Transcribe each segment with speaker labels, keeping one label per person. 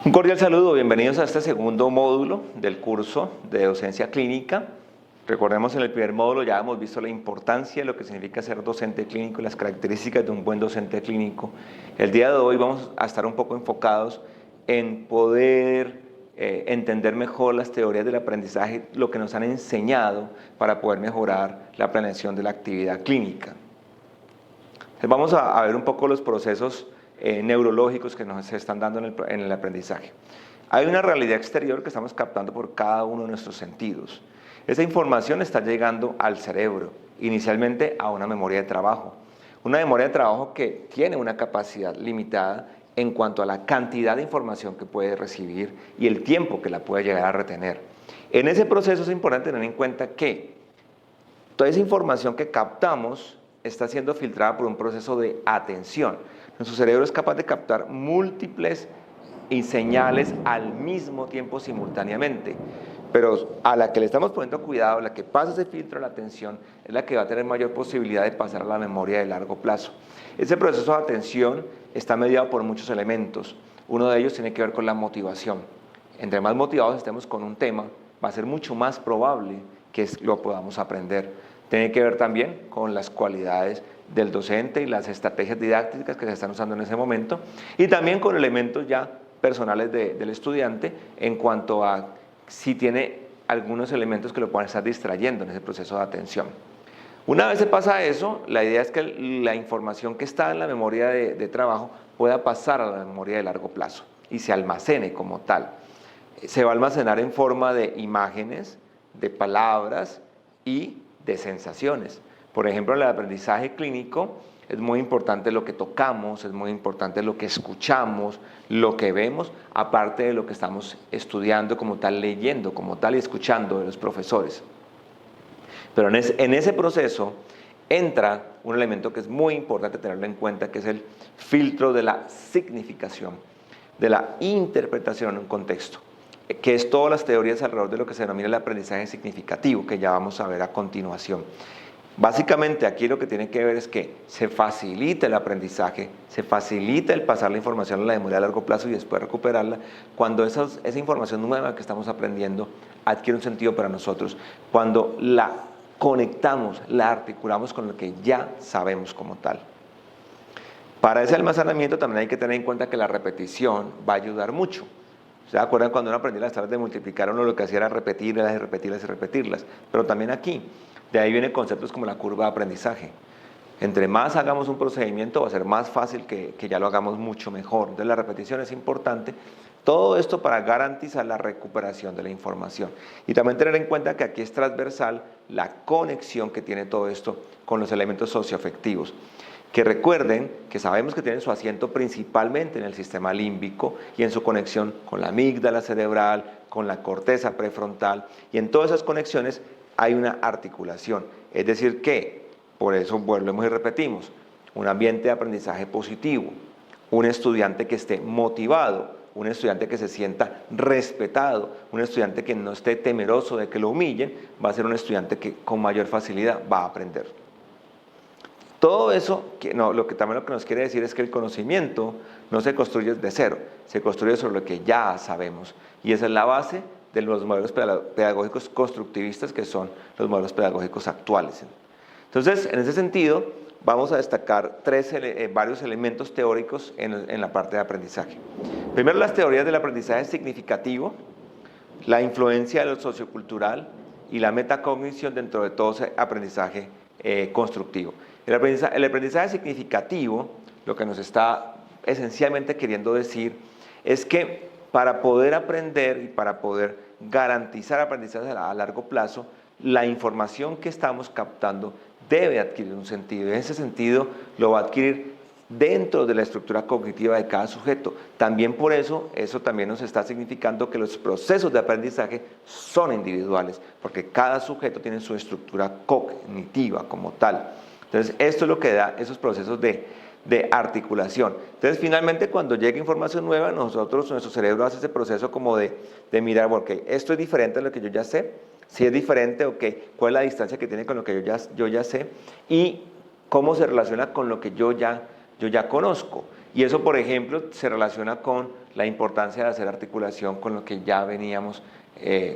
Speaker 1: Un cordial saludo, bienvenidos a este segundo módulo del curso de docencia clínica. Recordemos, en el primer módulo ya hemos visto la importancia de lo que significa ser docente clínico y las características de un buen docente clínico. El día de hoy vamos a estar un poco enfocados en poder entender mejor las teorías del aprendizaje, lo que nos han enseñado para poder mejorar la planeación de la actividad clínica. Entonces vamos a ver un poco los procesos neurológicos que nos están dando en el aprendizaje. Hay una realidad exterior que estamos captando por cada uno de nuestros sentidos. Esa información está llegando al cerebro, inicialmente a una memoria de trabajo. Una memoria de trabajo que tiene una capacidad limitada en cuanto a la cantidad de información que puede recibir y el tiempo que la puede llegar a retener. En ese proceso es importante tener en cuenta que toda esa información que captamos está siendo filtrada por un proceso de atención. Nuestro cerebro es capaz de captar múltiples señales al mismo tiempo, simultáneamente, pero a la que le estamos poniendo cuidado, la que pasa ese filtro de la atención, es la que va a tener mayor posibilidad de pasar a la memoria de largo plazo. Ese proceso de atención está mediado por muchos elementos. Uno de ellos tiene que ver con la motivación. Entre más motivados estemos con un tema, va a ser mucho más probable que lo podamos aprender. Tiene que ver también con las cualidades del docente y las estrategias didácticas que se están usando en ese momento, y también con elementos ya personales del estudiante en cuanto a si tiene algunos elementos que lo puedan estar distrayendo en ese proceso de atención. Una vez se pasa eso, la idea es que la información que está en la memoria de trabajo pueda pasar a la memoria de largo plazo y se almacene como tal. Se va a almacenar en forma de imágenes, de palabras y de sensaciones. Por ejemplo, en el aprendizaje clínico es muy importante lo que tocamos, es muy importante lo que escuchamos, lo que vemos, aparte de lo que estamos estudiando como tal, leyendo como tal y escuchando de los profesores. Pero en ese proceso entra un elemento que es muy importante tenerlo en cuenta, que es el filtro de la significación, de la interpretación en un contexto, que es todas las teorías alrededor de lo que se denomina el aprendizaje significativo, que ya vamos a ver a continuación. Básicamente aquí lo que tiene que ver es que se facilita el aprendizaje, se facilita el pasar la información a la memoria a largo plazo y después recuperarla cuando esa información nueva que estamos aprendiendo adquiere un sentido para nosotros, cuando la conectamos, la articulamos con lo que ya sabemos como tal. Para ese almacenamiento también hay que tener en cuenta que la repetición va a ayudar mucho. ¿Se acuerdan cuando uno aprendía las tablas de multiplicar? Uno lo que hacía era repetirlas y repetirlas y repetirlas. Pero también aquí, de ahí vienen conceptos como la curva de aprendizaje. Entre más hagamos un procedimiento, va a ser más fácil que ya lo hagamos mucho mejor. Entonces la repetición es importante. Todo esto para garantizar la recuperación de la información. Y también tener en cuenta que aquí es transversal la conexión que tiene todo esto con los elementos socioafectivos. Que recuerden que sabemos que tienen su asiento principalmente en el sistema límbico y en su conexión con la amígdala cerebral, con la corteza prefrontal, y en todas esas conexiones hay una articulación. Es decir que, por eso volvemos y repetimos, un ambiente de aprendizaje positivo, un estudiante que esté motivado, un estudiante que se sienta respetado, un estudiante que no esté temeroso de que lo humillen, va a ser un estudiante que con mayor facilidad va a aprender. Todo eso, lo que nos quiere decir es que el conocimiento no se construye de cero, se construye sobre lo que ya sabemos. Y esa es la base de los modelos pedagógicos constructivistas, que son los modelos pedagógicos actuales. Entonces, en ese sentido, vamos a destacar varios elementos teóricos en la parte de aprendizaje. Primero, las teorías del aprendizaje significativo, la influencia de lo sociocultural y la metacognición dentro de todo ese aprendizaje constructivo. El aprendizaje significativo, lo que nos está esencialmente queriendo decir es que para poder aprender y para poder garantizar aprendizaje a largo plazo, la información que estamos captando debe adquirir un sentido, y en ese sentido lo va a adquirir dentro de la estructura cognitiva de cada sujeto. También por eso también nos está significando que los procesos de aprendizaje son individuales, porque cada sujeto tiene su estructura cognitiva como tal. Entonces, esto es lo que da esos procesos de articulación. Entonces, finalmente, cuando llega información nueva, nuestro cerebro hace ese proceso como de mirar, ok, esto es diferente a lo que yo ya sé, si es diferente, ok, cuál es la distancia que tiene con lo que yo ya sé y cómo se relaciona con lo que yo ya conozco. Y eso, por ejemplo, se relaciona con la importancia de hacer articulación con lo que ya veníamos,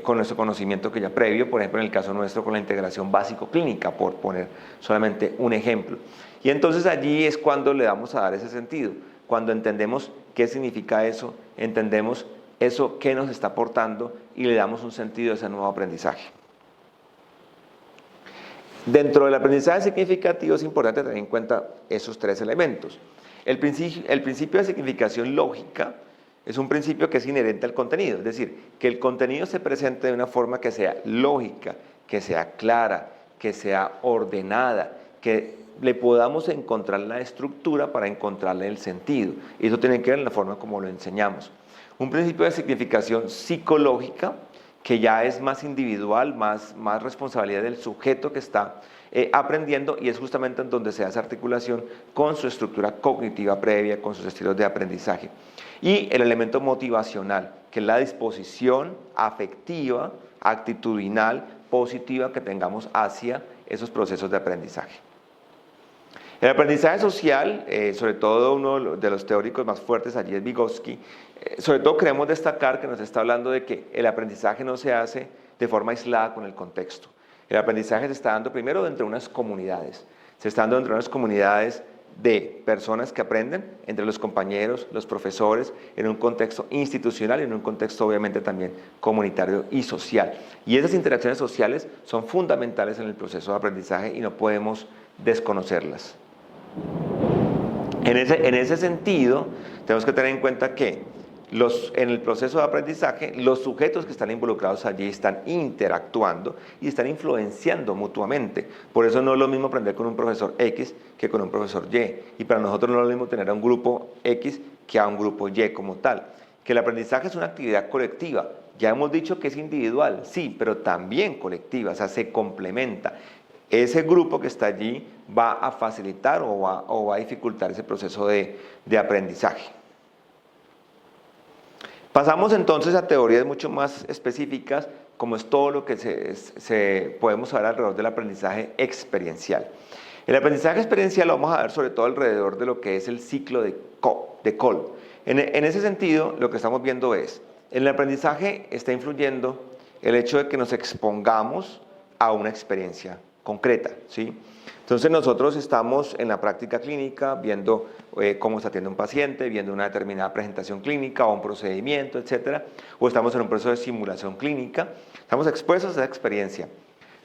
Speaker 1: con nuestro conocimiento que ya previo, por ejemplo, en el caso nuestro con la integración básico-clínica, por poner solamente un ejemplo. Y entonces allí es cuando le vamos a dar ese sentido, cuando entendemos qué significa eso, entendemos eso qué nos está aportando y le damos un sentido a ese nuevo aprendizaje. Dentro del aprendizaje significativo es importante tener en cuenta esos tres elementos. El principio de significación lógica es un principio que es inherente al contenido, es decir, que el contenido se presente de una forma que sea lógica, que sea clara, que sea ordenada, que le podamos encontrar la estructura para encontrarle el sentido. Y eso tiene que ver en la forma como lo enseñamos. Un principio de significación psicológica que ya es más individual, más responsabilidad del sujeto que está aprendiendo, y es justamente en donde se hace articulación con su estructura cognitiva previa, con sus estilos de aprendizaje. Y el elemento motivacional, que es la disposición afectiva, actitudinal, positiva que tengamos hacia esos procesos de aprendizaje. El aprendizaje social, sobre todo uno de los teóricos más fuertes allí es Vygotsky, sobre todo queremos destacar que nos está hablando de que el aprendizaje no se hace de forma aislada con el contexto. El aprendizaje se está dando primero dentro de unas comunidades, se está dando dentro de unas comunidades de personas que aprenden, entre los compañeros, los profesores, en un contexto institucional y en un contexto obviamente también comunitario y social. Y esas interacciones sociales son fundamentales en el proceso de aprendizaje y no podemos desconocerlas. En ese sentido, tenemos que tener en cuenta que en el proceso de aprendizaje, los sujetos que están involucrados allí están interactuando y están influenciando mutuamente. Por eso no es lo mismo aprender con un profesor X que con un profesor Y. Y para nosotros no es lo mismo tener a un grupo X que a un grupo Y como tal. Que el aprendizaje es una actividad colectiva. Ya hemos dicho que es individual, sí, pero también colectiva, o sea, se complementa. Ese grupo que está allí va a facilitar o va a dificultar ese proceso de aprendizaje. Pasamos entonces a teorías mucho más específicas, como es todo lo que podemos saber alrededor del aprendizaje experiencial. El aprendizaje experiencial lo vamos a ver sobre todo alrededor de lo que es el ciclo de Kolb. En ese sentido, lo que estamos viendo es, en el aprendizaje está influyendo el hecho de que nos expongamos a una experiencia concreta, ¿sí? Entonces nosotros estamos en la práctica clínica viendo cómo se atiende un paciente, viendo una determinada presentación clínica o un procedimiento, etcétera, o estamos en un proceso de simulación clínica, estamos expuestos a esa experiencia.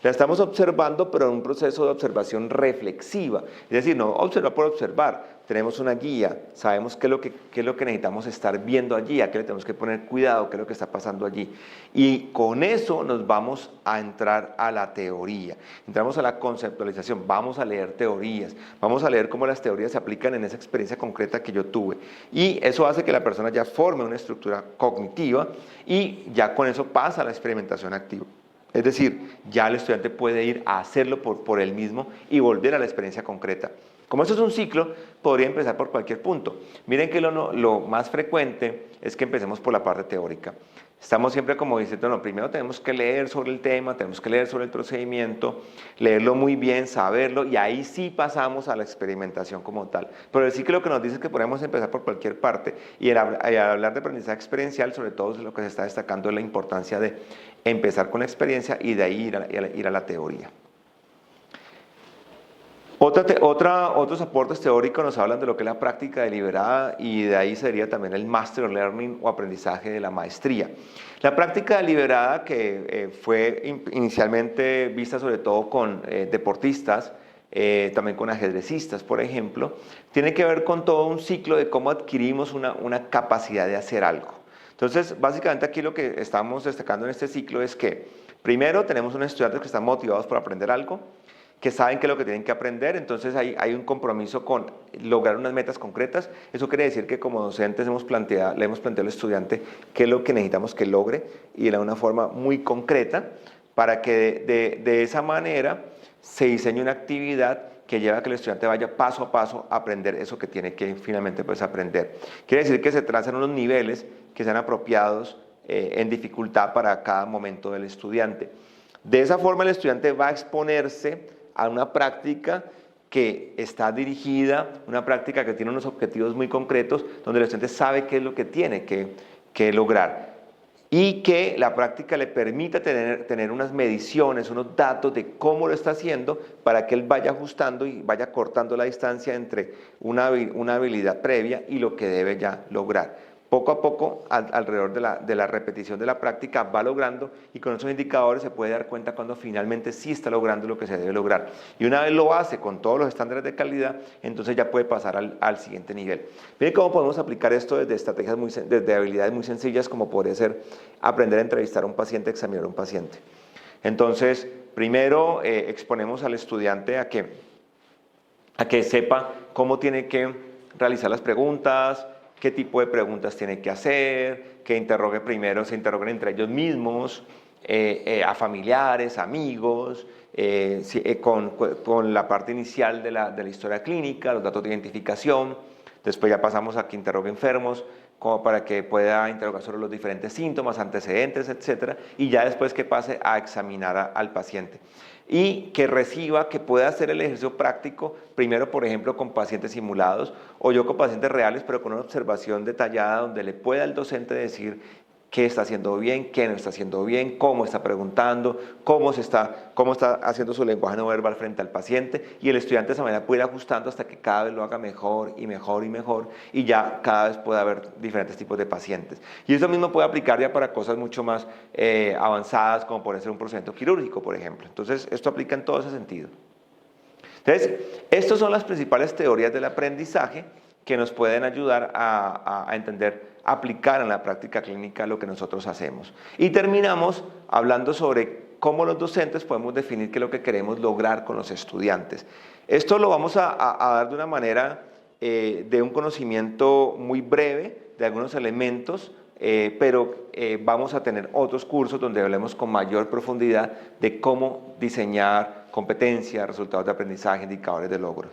Speaker 1: La estamos observando, pero en un proceso de observación reflexiva, es decir, no observar por observar, tenemos una guía, sabemos qué es lo que necesitamos estar viendo allí, a qué le tenemos que poner cuidado, qué es lo que está pasando allí. Y con eso nos vamos a entrar a la teoría, entramos a la conceptualización, vamos a leer teorías, vamos a leer cómo las teorías se aplican en esa experiencia concreta que yo tuve. Y eso hace que la persona ya forme una estructura cognitiva y ya con eso pasa a la experimentación activa. Es decir, ya el estudiante puede ir a hacerlo por él mismo y volver a la experiencia concreta. Como esto es un ciclo, podría empezar por cualquier punto. Miren que lo más frecuente es que empecemos por la parte teórica. Estamos siempre como diciendo, no, primero tenemos que leer sobre el tema, tenemos que leer sobre el procedimiento, leerlo muy bien, saberlo, y ahí sí pasamos a la experimentación como tal. Pero el ciclo lo que nos dice es que podemos empezar por cualquier parte, y al hablar de aprendizaje experiencial, sobre todo lo que se está destacando es la importancia de empezar con la experiencia y de ahí ir a la teoría. Otros aportes teóricos nos hablan de lo que es la práctica deliberada, y de ahí sería también el Master Learning o aprendizaje de la maestría. La práctica deliberada, que fue inicialmente vista sobre todo con deportistas, también con ajedrecistas, por ejemplo, tiene que ver con todo un ciclo de cómo adquirimos una capacidad de hacer algo. Entonces, básicamente aquí lo que estamos destacando en este ciclo es que primero tenemos unos estudiantes que están motivados por aprender algo, que saben qué es lo que tienen que aprender, entonces hay un compromiso con lograr unas metas concretas. Eso quiere decir que como docentes le hemos planteado al estudiante qué es lo que necesitamos que logre, y de una forma muy concreta, para que de esa manera se diseñe una actividad que lleva a que el estudiante vaya paso a paso a aprender eso que tiene que finalmente aprender. Quiere decir que se trazan unos niveles que sean apropiados en dificultad para cada momento del estudiante. De esa forma el estudiante va a exponerse a una práctica que está dirigida, una práctica que tiene unos objetivos muy concretos, donde el estudiante sabe qué es lo que tiene que lograr. Y que la práctica le permita tener unas mediciones, unos datos de cómo lo está haciendo para que él vaya ajustando y vaya cortando la distancia entre una habilidad previa y lo que debe ya lograr. Poco a poco, alrededor de la repetición de la práctica, va logrando y con esos indicadores se puede dar cuenta cuando finalmente sí está logrando lo que se debe lograr. Y una vez lo hace con todos los estándares de calidad, entonces ya puede pasar al siguiente nivel. Miren cómo podemos aplicar esto desde estrategias desde habilidades muy sencillas, como podría ser aprender a entrevistar a un paciente, examinar a un paciente. Entonces, primero exponemos al estudiante a que sepa cómo tiene que realizar las preguntas, qué tipo de preguntas tiene que hacer, que interrogue primero, se interroguen entre ellos mismos, a familiares, amigos, con la parte inicial de la historia clínica, los datos de identificación. Después ya pasamos a que interrogue enfermos, como para que pueda interrogar sobre los diferentes síntomas, antecedentes, etcétera, y ya después que pase a examinar al paciente. Y que reciba, que pueda hacer el ejercicio práctico, primero, por ejemplo, con pacientes simulados, o yo con pacientes reales, pero con una observación detallada donde le pueda el docente decir qué está haciendo bien, qué no está haciendo bien, cómo está preguntando, cómo está haciendo su lenguaje no verbal frente al paciente, y el estudiante de esa manera puede ir ajustando hasta que cada vez lo haga mejor y mejor y mejor, y ya cada vez puede haber diferentes tipos de pacientes. Y eso mismo puede aplicar ya para cosas mucho más avanzadas, como puede ser un procedimiento quirúrgico, por ejemplo. Entonces, esto aplica en todo ese sentido. Entonces, estas son las principales teorías del aprendizaje que nos pueden ayudar a entender, aplicar en la práctica clínica lo que nosotros hacemos. Y terminamos hablando sobre cómo los docentes podemos definir qué es lo que queremos lograr con los estudiantes. Esto lo vamos a dar de una manera de un conocimiento muy breve de algunos elementos, pero vamos a tener otros cursos donde hablemos con mayor profundidad de cómo diseñar competencias, resultados de aprendizaje, indicadores de logro.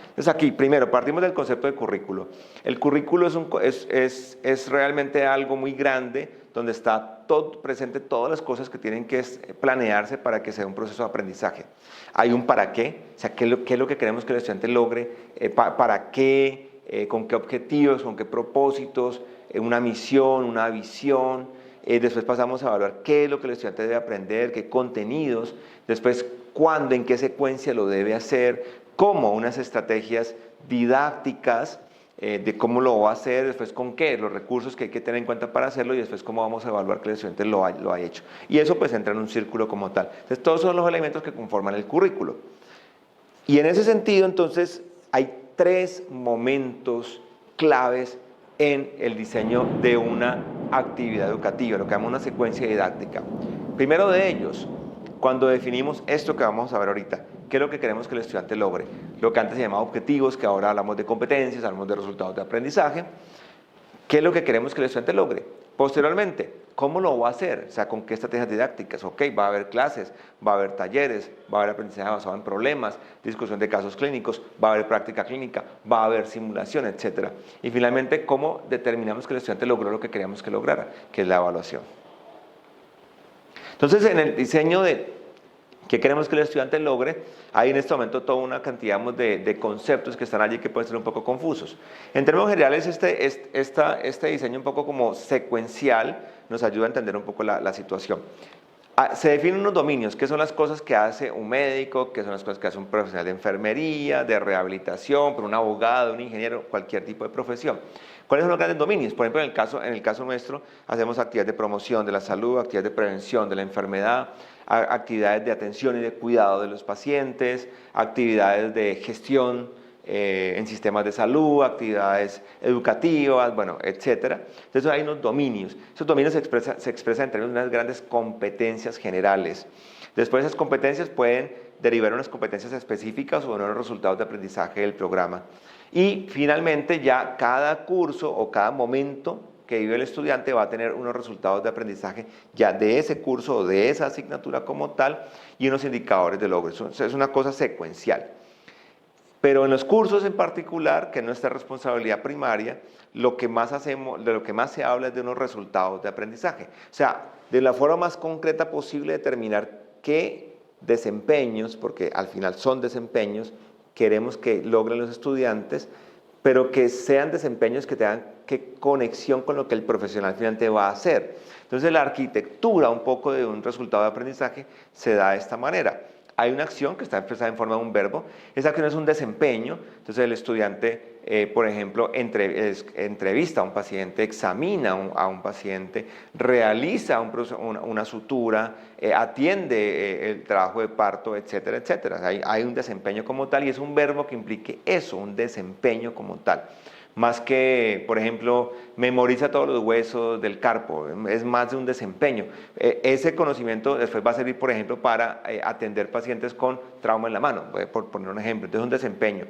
Speaker 1: Entonces aquí, primero, partimos del concepto de currículo. El currículo es realmente algo muy grande, donde está presente todas las cosas que tienen que planearse para que sea un proceso de aprendizaje. Hay un para qué, o sea, qué es lo que queremos que el estudiante logre, para qué, con qué objetivos, con qué propósitos, una misión, una visión. Después pasamos a evaluar qué es lo que el estudiante debe aprender, qué contenidos, después cuándo, en qué secuencia lo debe hacer, cómo, unas estrategias didácticas de cómo lo va a hacer, después con qué, los recursos que hay que tener en cuenta para hacerlo y después cómo vamos a evaluar que el estudiante lo ha hecho. Y eso pues entra en un círculo como tal. Entonces todos son los elementos que conforman el currículo. Y en ese sentido entonces hay 3 momentos claves en el diseño de una actividad educativa, lo que llamamos una secuencia didáctica. Primero de ellos, cuando definimos esto que vamos a ver ahorita, ¿qué es lo que queremos que el estudiante logre? Lo que antes se llamaba objetivos, que ahora hablamos de competencias, hablamos de resultados de aprendizaje. ¿Qué es lo que queremos que el estudiante logre? Posteriormente, ¿cómo lo va a hacer? O sea, ¿con qué estrategias didácticas? Ok, va a haber clases, va a haber talleres, va a haber aprendizaje basado en problemas, discusión de casos clínicos, va a haber práctica clínica, va a haber simulación, etc. Y finalmente, ¿cómo determinamos que el estudiante logró lo que queríamos que lograra? Que es la evaluación. Entonces, en el diseño de qué queremos que el estudiante logre, hay en este momento toda una cantidad de conceptos que están allí que pueden ser un poco confusos. En términos generales, este diseño un poco como secuencial nos ayuda a entender un poco la situación. Se definen unos dominios, qué son las cosas que hace un médico, qué son las cosas que hace un profesional de enfermería, de rehabilitación, un abogado, un ingeniero, cualquier tipo de profesión. ¿Cuáles son los grandes dominios? Por ejemplo, en el caso nuestro, hacemos actividades de promoción de la salud, actividades de prevención de la enfermedad, actividades de atención y de cuidado de los pacientes, actividades de gestión en sistemas de salud, actividades educativas, bueno, etcétera. Entonces hay unos dominios. Esos dominios se expresan en términos de unas grandes competencias generales. Después esas competencias pueden derivar unas competencias específicas o unos resultados de aprendizaje del programa. Y finalmente ya cada curso o cada momento que vive el estudiante va a tener unos resultados de aprendizaje ya de ese curso o de esa asignatura como tal y unos indicadores de logro. Eso es una cosa secuencial. Pero en los cursos en particular, que es nuestra responsabilidad primaria, lo que más hacemos, de lo que más se habla es de unos resultados de aprendizaje. O sea, de la forma más concreta posible determinar qué desempeños, porque al final son desempeños, queremos que logren los estudiantes, pero que sean desempeños que tengan conexión con lo que el profesional finalmente va a hacer. Entonces la arquitectura un poco de un resultado de aprendizaje se da de esta manera. Hay una acción que está expresada en forma de un verbo, esa acción es un desempeño, entonces el estudiante, por ejemplo, entrevista a un paciente, examina a un paciente, realiza una sutura, atiende el trabajo de parto, etcétera, etcétera. Hay un desempeño como tal y es un verbo que implique eso, un desempeño como tal. Más que, por ejemplo, memoriza todos los huesos del carpo, es más de un desempeño. Ese conocimiento después va a servir, por ejemplo, para atender pacientes con trauma en la mano, por poner un ejemplo. Entonces, un desempeño.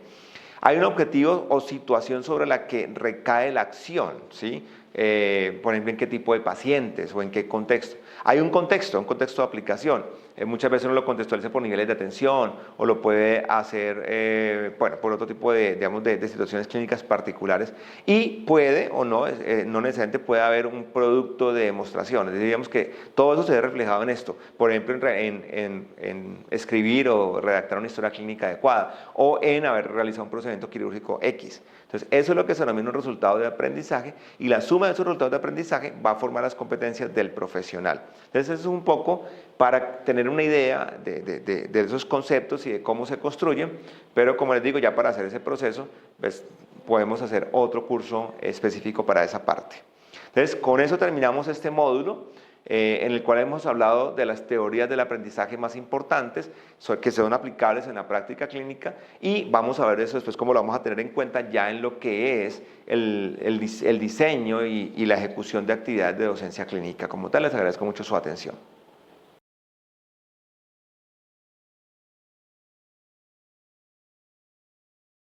Speaker 1: Hay un objetivo o situación sobre la que recae la acción, ¿sí? Por ejemplo, en qué tipo de pacientes o en qué contexto. Hay un contexto de aplicación. Muchas veces uno lo contextualiza por niveles de atención o lo puede hacer bueno, por otro tipo de situaciones clínicas particulares y puede o no, no necesariamente puede haber un producto de demostración. Es decir, digamos que todo eso se ve reflejado en esto. Por ejemplo, en escribir o redactar una historia clínica adecuada o en haber realizado un procedimiento quirúrgico X. Entonces, eso es lo que se denomina un resultado de aprendizaje y la suma de esos resultados de aprendizaje va a formar las competencias del profesional. Entonces, eso es un poco para tener una idea de esos conceptos y de cómo se construyen, pero como les digo, ya para hacer ese proceso, pues, podemos hacer otro curso específico para esa parte. Entonces, con eso terminamos este módulo. En el cual hemos hablado de las teorías del aprendizaje más importantes que son aplicables en la práctica clínica y vamos a ver eso después cómo lo vamos a tener en cuenta ya en lo que es el diseño y la ejecución de actividades de docencia clínica. Como tal, les agradezco mucho su atención.